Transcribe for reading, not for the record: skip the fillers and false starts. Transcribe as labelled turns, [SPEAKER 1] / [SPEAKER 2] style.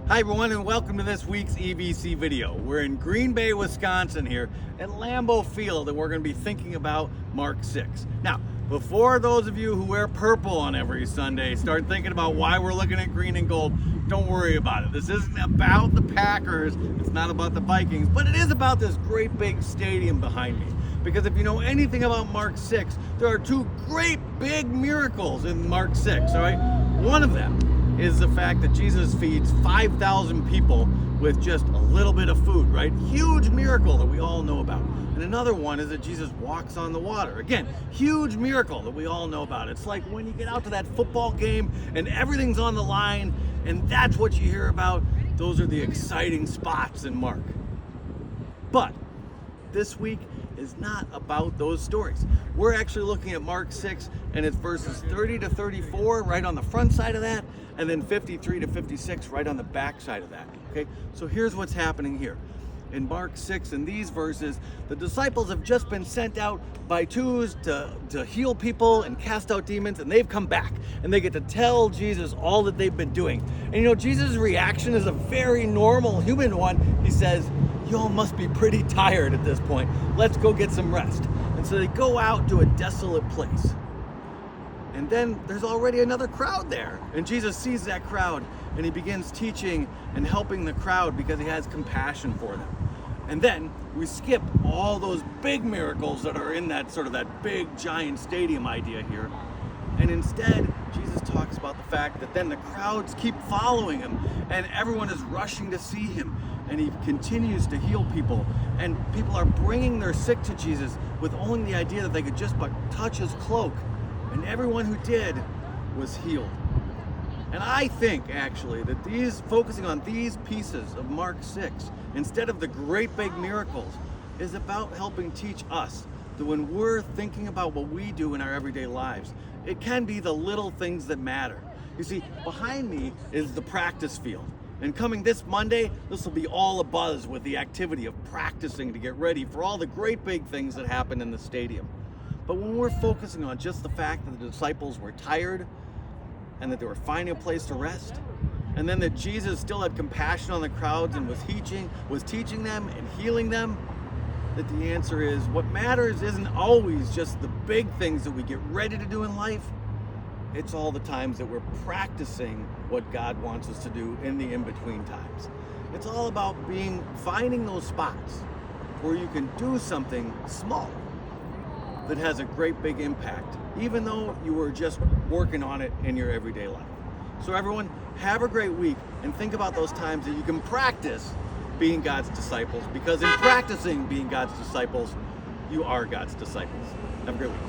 [SPEAKER 1] Hi everyone, and welcome to this week's EBC video. We're in Green Bay, Wisconsin here at Lambeau Field, and we're going to be thinking about Mark 6. Now, before those of you who wear purple on every Sunday start thinking about why we're looking at green and gold, don't worry about it. This isn't about the Packers, it's not about the Vikings, but it is about this great big stadium behind me. Because if you know anything about Mark 6, there are two great big miracles in Mark 6, all right? One of them is the fact that Jesus feeds 5,000 people with just a little bit of food, right? Huge miracle that we all know about. And another one is that Jesus walks on the water. Again, huge miracle that we all know about. It's like when you get out to that football game and everything's on the line and that's what you hear about. Those are the exciting spots in Mark. But this week is not about those stories. We're actually looking at Mark 6 and it's verses 30 to 34 right on the front side of that, and then 53 to 56 right on the back side of that. Okay, so here's what's happening here. In Mark 6, in these verses, the disciples have just been sent out by twos to heal people and cast out demons, and they've come back and they get to tell Jesus all that they've been doing. And you know, Jesus' reaction is a very normal human one. He says, "Y'all must be pretty tired at this point. Let's go get some rest." And so they go out to a desolate place. And then there's already another crowd there. And Jesus sees that crowd and he begins teaching and helping the crowd because he has compassion for them. And then we skip all those big miracles that are in that sort of that big giant stadium idea here. And instead, Jesus talks about the fact that then the crowds keep following him and everyone is rushing to see him. And he continues to heal people. And people are bringing their sick to Jesus with only the idea that they could just but touch his cloak. And everyone who did was healed. And I think actually that focusing on these pieces of Mark 6, instead of the great big miracles, is about helping teach us that when we're thinking about what we do in our everyday lives, it can be the little things that matter. You see, behind me is the practice field. And coming this Monday, this will be all abuzz with the activity of practicing to get ready for all the great big things that happen in the stadium. But when we're focusing on just the fact that the disciples were tired and that they were finding a place to rest, and then that Jesus still had compassion on the crowds and was teaching them and healing them, that the answer is what matters isn't always just the big things that we get ready to do in life. It's all the times that we're practicing what God wants us to do in the in-between times. It's all about finding those spots where you can do something small that has a great big impact, even though you were just working on it in your everyday life. So everyone, have a great week and think about those times that you can practice being God's disciples, because in practicing being God's disciples, you are God's disciples. Have a great week.